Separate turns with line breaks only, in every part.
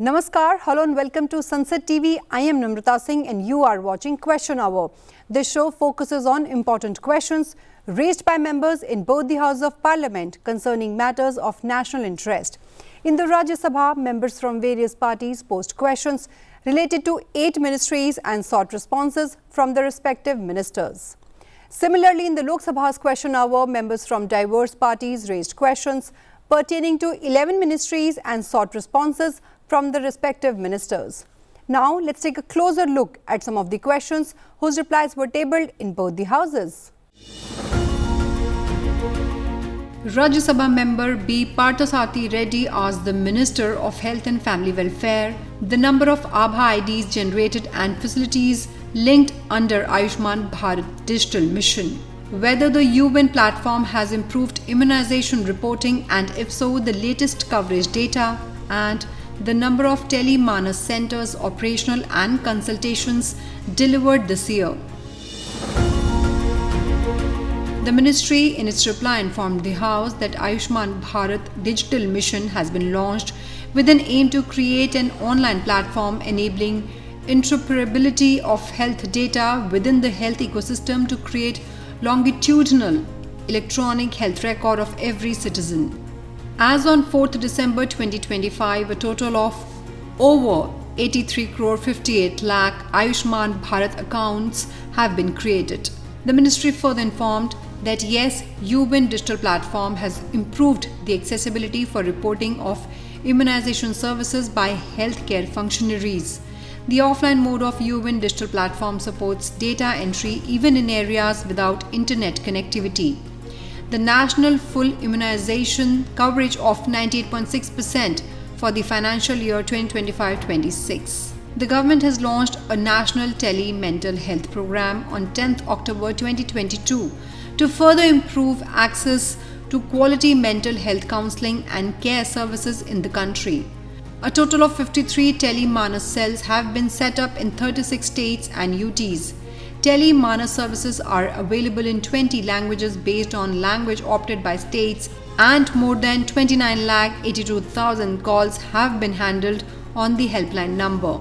Namaskar, hello and welcome to Sansad TV. I am Namrata Singh and you are watching Question Hour. This show focuses on important questions raised by members in both the Houses of Parliament concerning matters of national interest. In the Rajya Sabha, members from various parties posed questions related to 8 ministries and sought responses from the respective ministers. Similarly, in the Lok Sabha's Question Hour, members from diverse parties raised questions pertaining to 11 ministries and sought responses from the respective ministers. Now, let's take a closer look at some of the questions whose replies were tabled in both the houses. Rajya Sabha member B. Parthasarthi Reddy asked the Minister of Health and Family Welfare the number of Abha IDs generated and facilities linked under Ayushman Bharat Digital Mission, whether the UN platform has improved immunization reporting and if so, the latest coverage data, and the number of Telemanas centers operational and consultations delivered this year. The ministry in its reply informed the House that Ayushman Bharat Digital Mission has been launched with an aim to create an online platform enabling interoperability of health data within the health ecosystem to create longitudinal electronic health record of every citizen. As on 4th December 2025, a total of over 83 crore 58 lakh Ayushman Bharat accounts have been created. The ministry further informed that yes, UN digital platform has improved the accessibility for reporting of immunization services by healthcare functionaries. The offline mode of UN digital platform supports data entry even in areas without internet connectivity. The national full immunization coverage of 98.6% for the financial year 2025-26. The government has launched a national tele-mental health program on 10th October 2022 to further improve access to quality mental health counseling and care services in the country. A total of 53 Telemanas cells have been set up in 36 states and UTs. Telemanas services are available in 20 languages based on language opted by states, and more than 29,82,000 calls have been handled on the helpline number.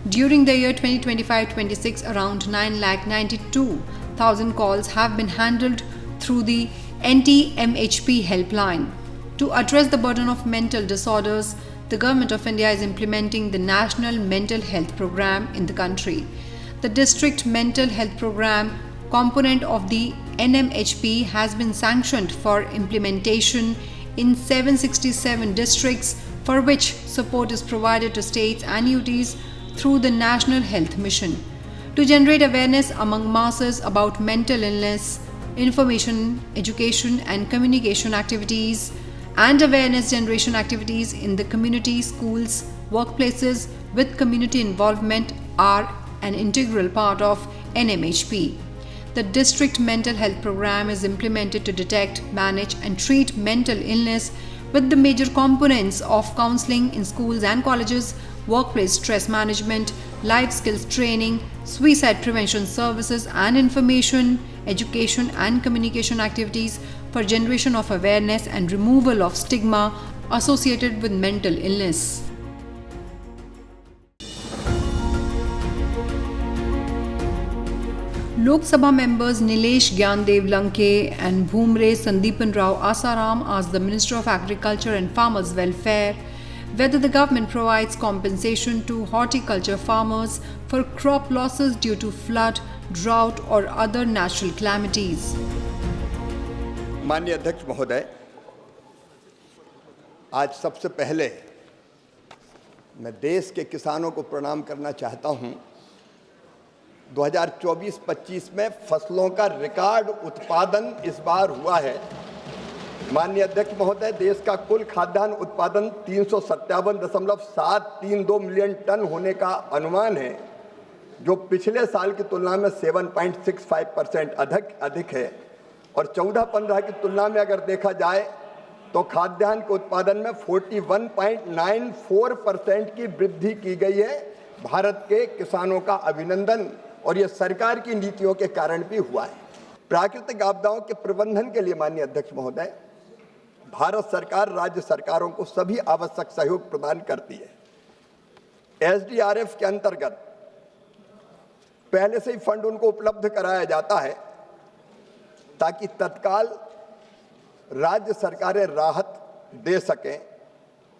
During the year 2025-26, around 9,92,000 calls have been handled through the NT-MHP helpline. To address the burden of mental disorders, the Government of India is implementing the National Mental Health Program in the country. The District Mental Health Program component of the NMHP has been sanctioned for implementation in 767 districts, for which support is provided to states and UTs through the National Health Mission. To generate awareness among masses about mental illness, information, education and communication activities and awareness generation activities in the community, schools, workplaces with community involvement are an integral part of NMHP. The District Mental Health Program is implemented to detect, manage and treat mental illness with the major components of counseling in schools and colleges, workplace stress management, life skills training, suicide prevention services and information, education and communication activities for generation of awareness and removal of stigma associated with mental illness. Lok Sabha members Nilesh Gyandev Lanke and Bhumre Sandeepan Rao Asaram asked the Minister of Agriculture and Farmers Welfare whether the government provides compensation to horticulture farmers for crop losses due to flood, drought or other natural calamities.
माननीय अध्यक्ष महोदय, आज सबसे पहले मैं देश के किसानों को प्रणाम करना चाहता हूं। 2024-25 में फसलों का रिकॉर्ड उत्पादन इस बार हुआ है। माननीय अध्यक्ष महोदय, देश का कुल खाद्यान्न उत्पादन 357.732 मिलियन टन होने का अनुमान है, जो पिछले साल की तुलना में 7.65% अधिक है। और 14-15 की तुलना में अगर देखा जाए तो खाद्यान्न के उत्पादन में 41.94% की वृद्धि की गई है। भारत के किसानों का अभिनंदन, और ये सरकार की नीतियों के कारण भी हुआ है। प्राकृतिक आपदाओं के प्रबंधन के लिए माननीय अध्यक्ष महोदय, भारत सरकार राज्य सरकारों को सभी आवश्यक सहयोग प्रदान करती है। एसडीआरएफ के अंतर्गत पहले से ही फंड उनको उपलब्ध कराया जाता है ताकि तत्काल राज्य सरकारें राहत दे सकें।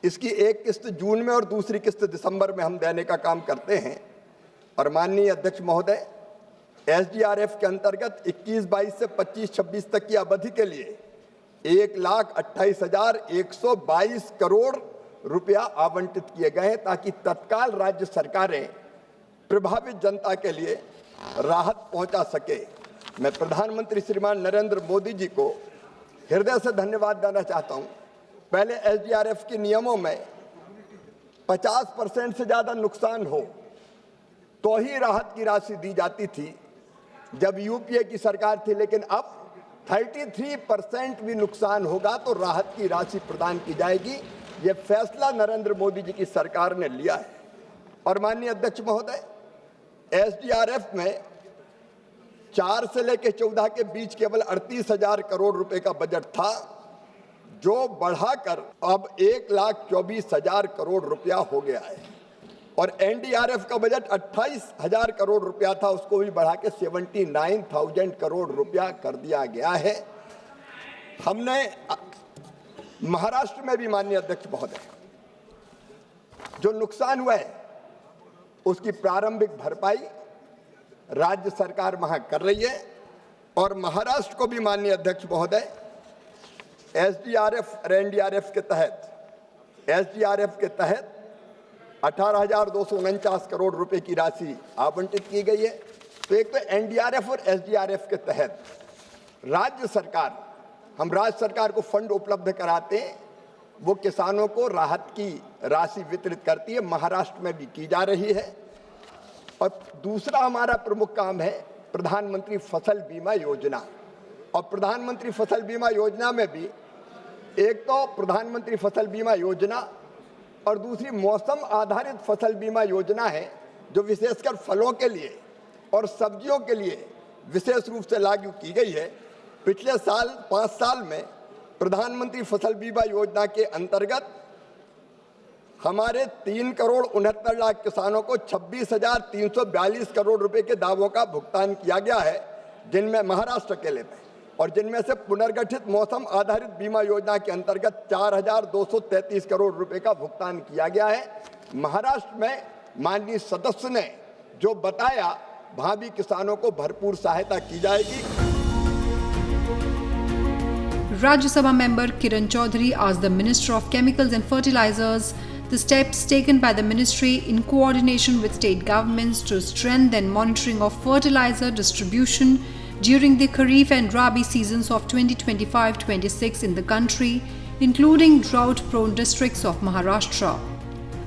इसकी एक किस्त जून में और दूसरी किस्त दिसंबर में हम देने का काम करते हैं। और माननीय अध्यक्ष महोदय, एसडीआरएफ के अंतर्गत 21-22 से 25-26 तक की अवधि के लिए 1,28,122 करोड़ रुपया आवंटित किए गए हैं ताकि तत्काल राज्य सरकारें प्रभावित जनता के लिए राहत पहुंचा सके। मैं प्रधानमंत्री श्रीमान नरेंद्र मोदी जी को हृदय से धन्यवाद देना चाहता हूं। पहले एसडीआरएफ के नियमों में 50% से ज्यादा नुकसान हो तो ही राहत की राशि दी जाती थी जब यूपीए की सरकार थी, लेकिन अब 33% भी नुकसान होगा तो राहत की राशि प्रदान की जाएगी। यह फैसला नरेंद्र मोदी जी की सरकार ने लिया है। और माननीय अध्यक्ष महोदय, एसडीआरएफ में 4 से लेकर 14 के बीच केवल 38,000 करोड़ रुपए का बजट था, जो बढ़ाकर अब 1,24,000 करोड़ रुपया हो गया है। और एनडीआरएफ का बजट 28,000 करोड़ रुपया था, उसको भी बढ़ा के 79,000 करोड़ रुपया कर दिया गया है। हमने महाराष्ट्र में भी, माननीय अध्यक्ष महोदय, जो नुकसान हुआ है उसकी प्रारंभिक भरपाई राज्य सरकार वहां कर रही है। और महाराष्ट्र को भी, माननीय अध्यक्ष महोदय, एसडीआरएफ और एनडीआरएफ के तहत 18,249 करोड़ रुपए की राशि आवंटित की गई है। तो एक तो एनडीआरएफ और एसडीआरएफ के तहत हम राज्य सरकार को फंड उपलब्ध कराते हैं, वो किसानों को राहत की राशि वितरित करती है। महाराष्ट्र में भी की जा रही है। और दूसरा हमारा प्रमुख काम है प्रधानमंत्री फसल बीमा योजना। और प्रधानमंत्री फसल बीमा योजना में भी एक तो प्रधानमंत्री फसल बीमा योजना और दूसरी मौसम आधारित फसल बीमा योजना है, जो विशेषकर फलों के लिए और सब्जियों के लिए विशेष रूप से लागू की गई है। पिछले साल 5 साल में प्रधानमंत्री फसल बीमा योजना के अंतर्गत हमारे 3,69,00,000 किसानों को 26,342 करोड़ रुपए के दावों का भुगतान किया गया है, जिनमें महाराष्ट्र अकेले में, और जिनमें से पुनर्गठित मौसम आधारित बीमा योजना के अंतर्गत 4,233 करोड़ रुपए का भुगतान किया गया है। महाराष्ट्र में माननीय सदस्य ने जो बताया, वहां भी किसानों को भरपूर सहायता की जाएगी।
Rajya Sabha member Kiran Chaudhary asked the Minister of Chemicals and Fertilizers the steps taken by the ministry in coordination with state governments to strengthen monitoring of fertilizer distribution during the Kharif and Rabi seasons of 2025-26 in the country, including drought-prone districts of Maharashtra,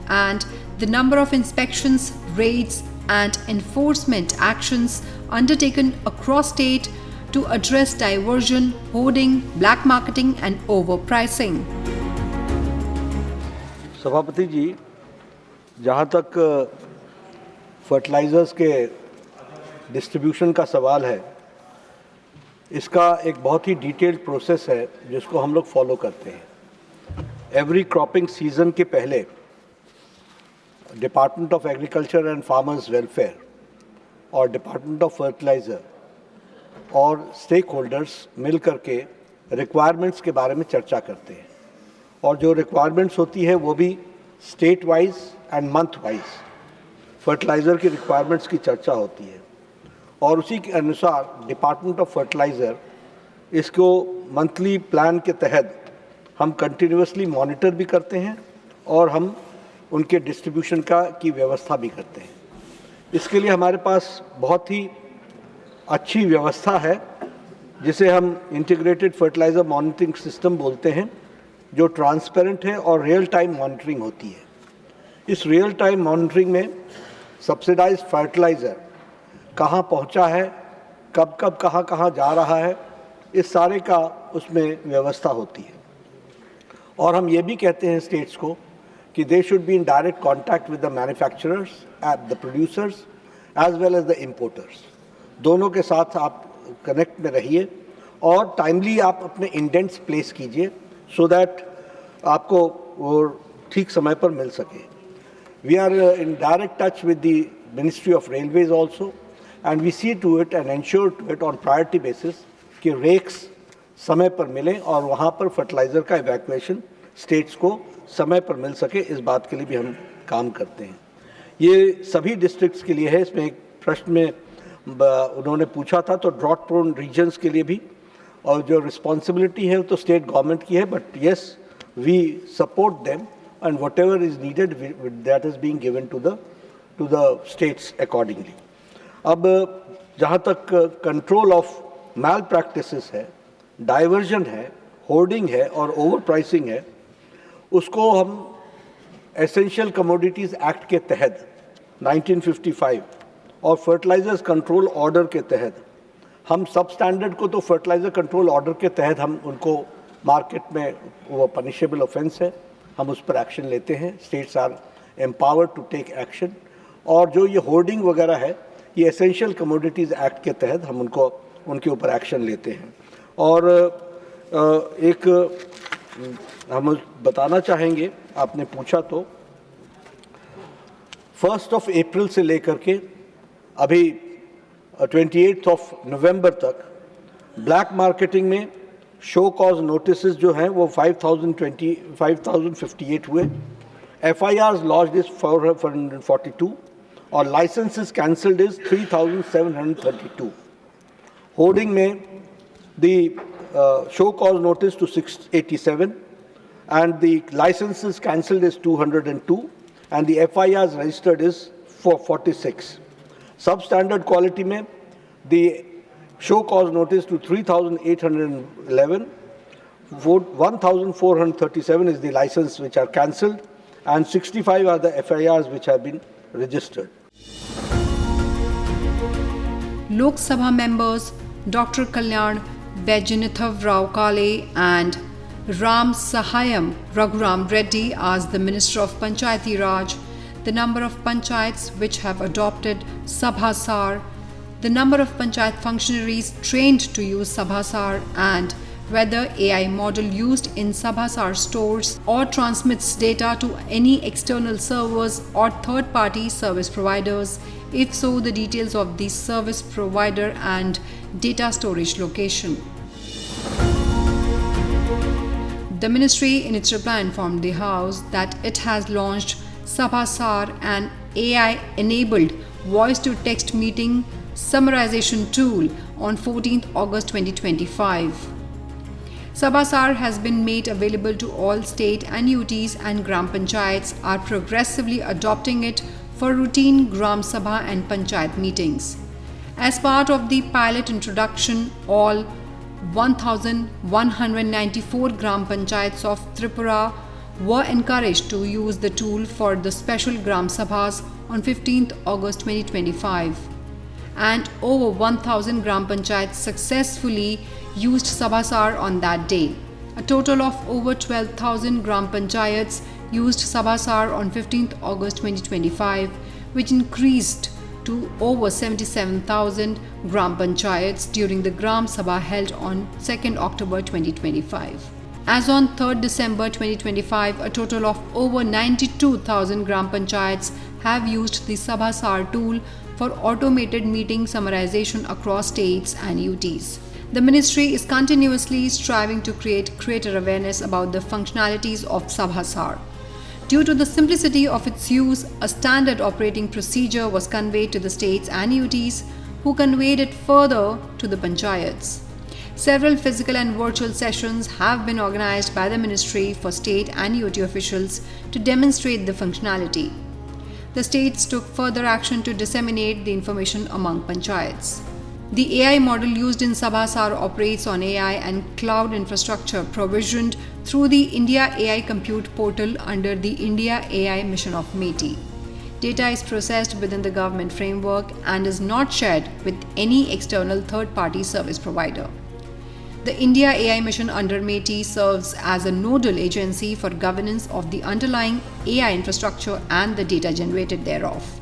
and the number of inspections, raids, and enforcement actions undertaken across state to address diversion, hoarding, black marketing, and overpricing.
सभापति जी, जहाँ तक fertilisers के distribution का सवाल है, इसका एक बहुत ही डिटेल्ड प्रोसेस है जिसको हम लोग फॉलो करते हैं। एवरी क्रॉपिंग सीजन के पहले department of agriculture and farmers welfare और डिपार्टमेंट ऑफ फर्टिलाइज़र और स्टेक होल्डर्स मिल करके रिक्वायरमेंट्स के बारे में चर्चा करते हैं, और जो रिक्वायरमेंट्स होती है वो भी state wise and month wise fertiliser की रिक्वायरमेंट्स की चर्चा होती है। और उसी के अनुसार डिपार्टमेंट ऑफ फर्टिलाइज़र इसको मंथली प्लान के तहत हम कंटिन्यूसली मॉनिटर भी करते हैं और हम उनके डिस्ट्रीब्यूशन की व्यवस्था भी करते हैं। इसके लिए हमारे पास बहुत ही अच्छी व्यवस्था है, जिसे हम इंटीग्रेटेड फर्टिलाइज़र मॉनिटरिंग सिस्टम बोलते हैं, जो ट्रांसपेरेंट है और रियल टाइम मॉनिटरिंग होती है। इस रियल टाइम मॉनिटरिंग में सब्सिडाइज्ड फर्टिलाइज़र कहाँ पहुँचा है, कब कब कहाँ जा रहा है, इस सारे का उसमें व्यवस्था होती है। और हम ये भी कहते हैं स्टेट्स को कि they should be in direct contact with the manufacturers, the producers as well as the importers. दोनों के साथ आप कनेक्ट में रहिए और टाइमली आप अपने इंडेंट्स प्लेस कीजिए, सो दैट आपको वो ठीक समय पर मिल सके। We are in direct touch with the Ministry of Railways also, and we see to it and ensure to it on priority basis कि रेक्स समय पर मिलें और वहाँ पर फर्टिलाइज़र का इवैक्यूएशन स्टेट्स को समय पर मिल सके, इस बात के लिए भी हम काम करते हैं। ये सभी डिस्ट्रिक्ट्स के लिए है। इसमें एक प्रश्न में उन्होंने पूछा था तो ड्रॉट प्रोन रीजन्स के लिए भी, और जो रिस्पॉन्सिबिलिटी है तो स्टेट गवर्नमेंट की है, but yes we support them and whatever is needed that is being given to the states accordingly. अब जहाँ तक कंट्रोल ऑफ मैल प्रैक्टिसेस है, डाइवर्जन है, होर्डिंग है और ओवर प्राइसिंग है, उसको हम एसेंशियल कमोडिटीज़ एक्ट के तहत 1955 और फर्टिलाइजर्स कंट्रोल ऑर्डर के तहत हम सब स्टैंडर्ड को तो फर्टिलाइजर कंट्रोल ऑर्डर के तहत हम उनको मार्केट में वो पनिशेबल ऑफेंस है, हम उस पर एक्शन लेते हैं। States are empowered to take action. और जो ये होर्डिंग वगैरह है, ये एसेंशियल कमोडिटीज़ एक्ट के तहत हम उनके ऊपर एक्शन लेते हैं। और एक हम बताना चाहेंगे, आपने पूछा तो 1 अप्रैल से लेकर के अभी 28 नवंबर तक ब्लैक मार्केटिंग में शो कॉज नोटिस जो हैं वो 5058 हुए, FIRs लॉन्च्ड इज 442 और लाइसेंसेस कैंसल्ड इज 3732। होर्डिंग में the show cause notice to 687 and the licenses cancelled is 202 and the FIRs registered is 46. Substandard quality में the show cause notice to 3,811, 1,437 is the license which are cancelled and 65 are the FIRs which have been registered.
Lok Sabha members Dr. Kalyan Vaijnathav Rao Kale and Ram Sahayam Raghuram Reddy asked the Minister of Panchayati Raj the number of panchayats which have adopted Sabhasar, the number of panchayat functionaries trained to use Sabhasar, and whether AI model used in Sabhasar stores or transmits data to any external servers or third-party service providers. If so, the details of the service provider and data storage location. The ministry in its reply informed the House that it has launched Sabhasar, an AI-enabled voice-to-text meeting summarization tool, on 14th August 2025. Sabhasar has been made available to all state annuities and Gram Panchayats are progressively adopting it for routine Gram Sabha and Panchayat meetings. As part of the pilot introduction, all 1,194 Gram Panchayats of Tripura were encouraged to use the tool for the special Gram Sabhas on 15th August 2025. And over 1,000 Gram Panchayats successfully used Sabhasar on that day. A total of over 12,000 Gram Panchayats used Sabhasar on 15th August 2025, which increased to over 77,000 Gram Panchayats during the Gram Sabha held on 2nd October 2025. As on 3rd December 2025, a total of over 92,000 Gram Panchayats have used the Sabhasar tool for automated meeting summarization across states and UTs. The ministry is continuously striving to create greater awareness about the functionalities of Sabhasar. Due to the simplicity of its use, a standard operating procedure was conveyed to the states and UTs, who conveyed it further to the panchayats. Several physical and virtual sessions have been organized by the ministry for state and UT officials to demonstrate the functionality. The states took further action to disseminate the information among panchayats. The AI model used in Sabhasar operates on AI and cloud infrastructure provisioned through the India AI Compute portal under the India AI mission of METI. Data is processed within the government framework and is not shared with any external third-party service provider. The India AI mission under METI serves as a nodal agency for governance of the underlying AI infrastructure and the data generated thereof.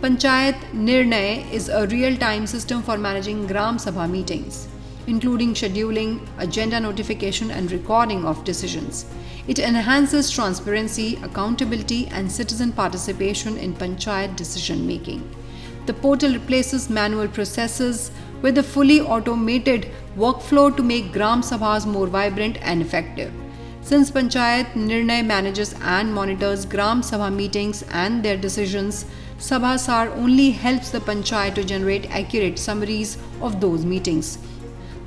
Panchayat Nirnay is a real-time system for managing Gram Sabha meetings. including scheduling, agenda notification, and recording of decisions. It enhances transparency, accountability, and citizen participation in panchayat decision making. The portal replaces manual processes with a fully automated workflow to make Gram Sabhas more vibrant and effective. Since Panchayat Nirnay manages and monitors Gram Sabha meetings and their decisions, Sabhasar only helps the Panchayat to generate accurate summaries of those meetings.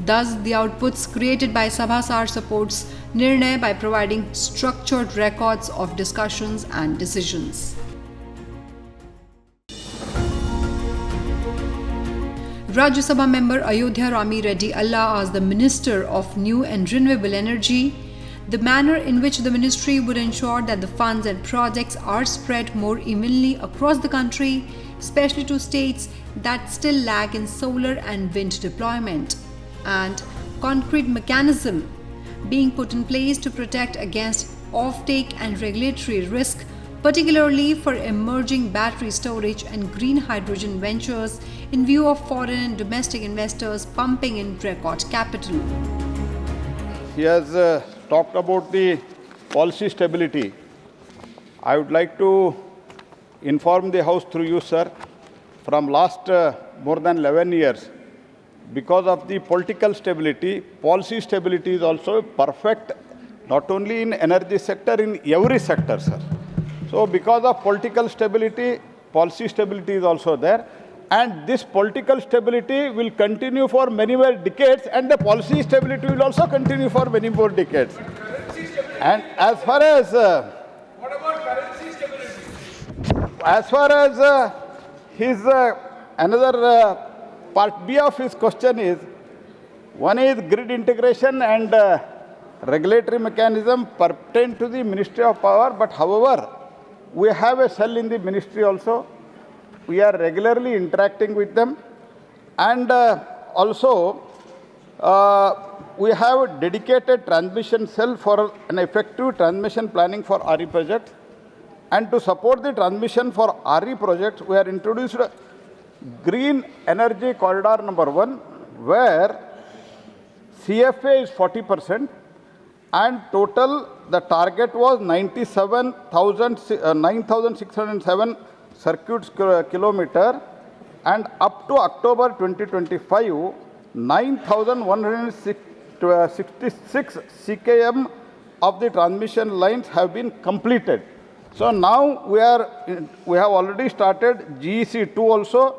Thus, the outputs created by Sabhasar supports Nirnay by providing structured records of discussions and decisions. Rajya Sabha member Ayodhya Rami Reddy Allah asked the Minister of New and Renewable Energy the manner in which the ministry would ensure that the funds and projects are spread more evenly across the country, especially to states that still lag in solar and wind deployment, and concrete mechanism being put in place to protect against offtake and regulatory risk, particularly for emerging battery storage and green hydrogen ventures in view of foreign and domestic investors pumping in record capital.
He has talked about the policy stability. I would like to inform the House through you, sir, from last more than 11 years, because of the political stability, policy stability is also perfect, not only in energy sector, in every sector, sir. So because of political stability, policy stability is also there. And this political stability will continue for many more decades, and the policy stability will also continue for many more decades. And as far as
what about currency stability?
as far as his another part B of his question is, one is grid integration and regulatory mechanism pertain to the Ministry of Power, but however, we have a cell in the ministry also. We are regularly interacting with them, and also we have a dedicated transmission cell for an effective transmission planning for RE projects. And to support the transmission for RE projects, we are introduced Green Energy Corridor number 1, where CFA is 40%, and total the target was 9,607 circuit kilometer, and up to October 2025, 9,166 CKM of the transmission lines have been completed. So now we have already started GEC 2 also,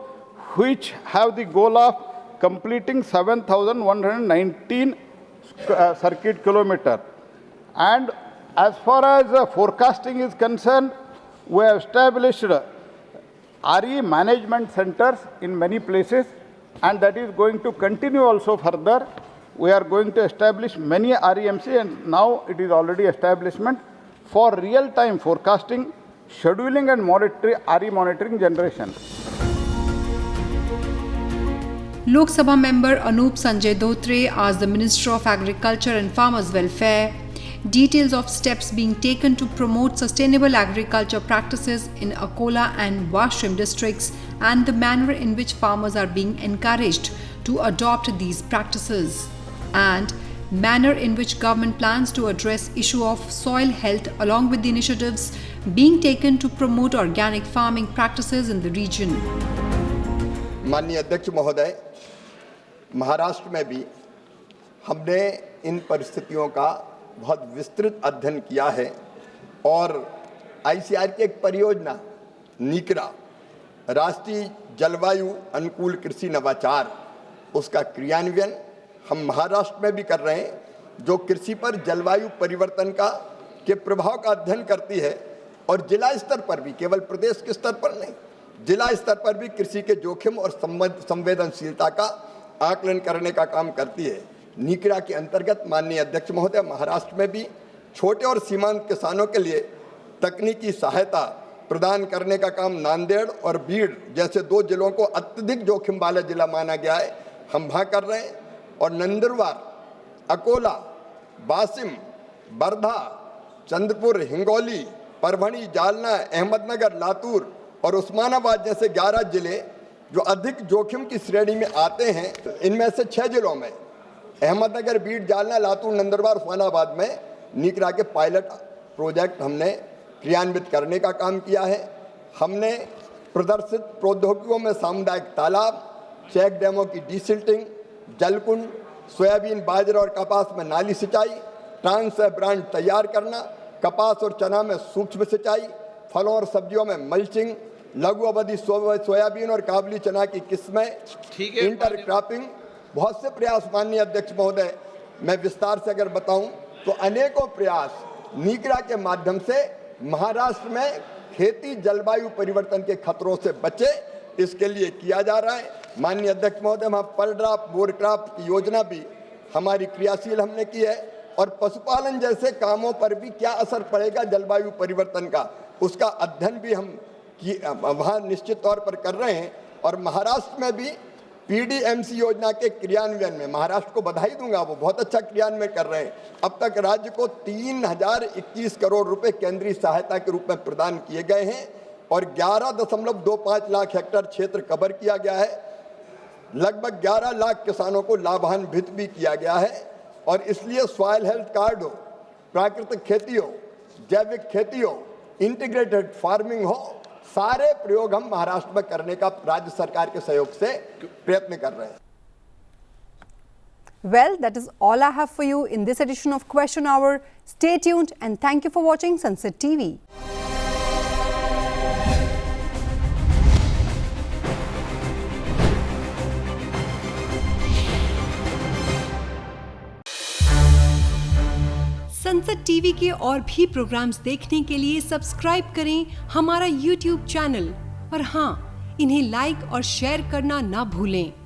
which have the goal of completing 7,119 circuit kilometer. And as far as forecasting is concerned, we have established RE management centers in many places, and that is going to continue also further. We are going to establish many REMC, and now it is already establishment for real-time forecasting, scheduling and RE monitoring generation.
Lok Sabha member Anup Sanjay Dhotre asked the Minister of Agriculture and Farmers Welfare details of steps being taken to promote sustainable agriculture practices in Akola and Washim districts and the manner in which farmers are being encouraged to adopt these practices, and manner in which government plans to address issue of soil health along with the initiatives being taken to promote organic farming practices in the region.
माननीय अध्यक्ष महोदय, महाराष्ट्र में भी हमने इन परिस्थितियों का बहुत विस्तृत अध्ययन किया है और आईसीआर की एक परियोजना नीकरा, राष्ट्रीय जलवायु अनुकूल कृषि नवाचार, उसका क्रियान्वयन हम महाराष्ट्र में भी कर रहे हैं, जो कृषि पर जलवायु परिवर्तन के प्रभाव का अध्ययन करती है और जिला स्तर पर भी, केवल प्रदेश के स्तर पर नहीं, जिला स्तर पर भी कृषि के जोखिम और संवेदनशीलता का आकलन करने का काम करती है। नीकरा के अंतर्गत माननीय अध्यक्ष महोदय, महाराष्ट्र में भी छोटे और सीमांत किसानों के लिए तकनीकी सहायता प्रदान करने का काम नांदेड़ और बीड़ जैसे 2 जिलों को अत्यधिक जोखिम वाला जिला माना गया है, हम वहाँ कर रहे हैं। और नंदुरबार, अकोला, वाशिम, वर्धा, चंद्रपुर, हिंगोली, परभणी, जालना, अहमदनगर, लातूर और उस्मानाबाद जैसे 11 जिले जो अधिक जोखिम की श्रेणी में आते हैं, इनमें से 6 जिलों में अहमदनगर, बीड, जालना, लातूर, नंदुरबार, उस्मानाबाद में नीकरा के पायलट प्रोजेक्ट हमने क्रियान्वित करने का काम किया है। हमने प्रदर्शित प्रौद्योगिकियों में सामुदायिक तालाब, चेक डैमों की डीसिल्टिंग, जलकुंड, सोयाबीन, बाजरा और कपास में नाली सिंचाई, ट्रांस ब्रांड तैयार करना, कपास और चना में सूक्ष्म सिंचाई, फलों और सब्जियों में मल्चिंग, लघु अवधि सोयाबीन और काबुली चना की किस्में, इंटर क्रॉपिंग, बहुत से प्रयास। माननीय अध्यक्ष महोदय, मैं विस्तार से अगर बताऊं तो अनेकों प्रयास नीकरा के माध्यम से महाराष्ट्र में खेती जलवायु परिवर्तन के खतरों से बचे, इसके लिए किया जा रहा है। माननीय अध्यक्ष महोदय, वहाँ पर ड्राफ्ट बोर क्राफ्ट की योजना भी हमारी क्रियाशील हमने की है, और पशुपालन जैसे कामों पर भी क्या असर पड़ेगा जलवायु परिवर्तन का, उसका अध्ययन भी हम वहाँ निश्चित तौर पर कर रहे हैं। और महाराष्ट्र में भी पीडीएमसी योजना के क्रियान्वयन में महाराष्ट्र को बधाई दूंगा, वो बहुत अच्छा क्रियान्वयन कर रहे हैं। अब तक राज्य को 3021 करोड़ रुपए केंद्रीय सहायता के रूप में प्रदान किए गए हैं और 11.25 लाख हेक्टेयर क्षेत्र कवर किया गया है। लगभग 11 लाख किसानों को लाभान्वित भी किया गया है। और इसलिए सॉइल हेल्थ कार्ड हो, प्राकृतिक खेती हो, जैविक खेती हो, इंटीग्रेटेड फार्मिंग हो, सारे प्रयोग हम महाराष्ट्र में करने का राज्य सरकार के सहयोग से प्रयत्न कर रहे हैं।
Well, that is all I have for you in this edition of Question Hour. Stay tuned and thank you for watching Sansad TV. संसद टीवी के और भी प्रोग्राम्स देखने के लिए सब्सक्राइब करें हमारा YouTube चैनल और हाँ, इन्हें लाइक और शेयर करना ना भूलें।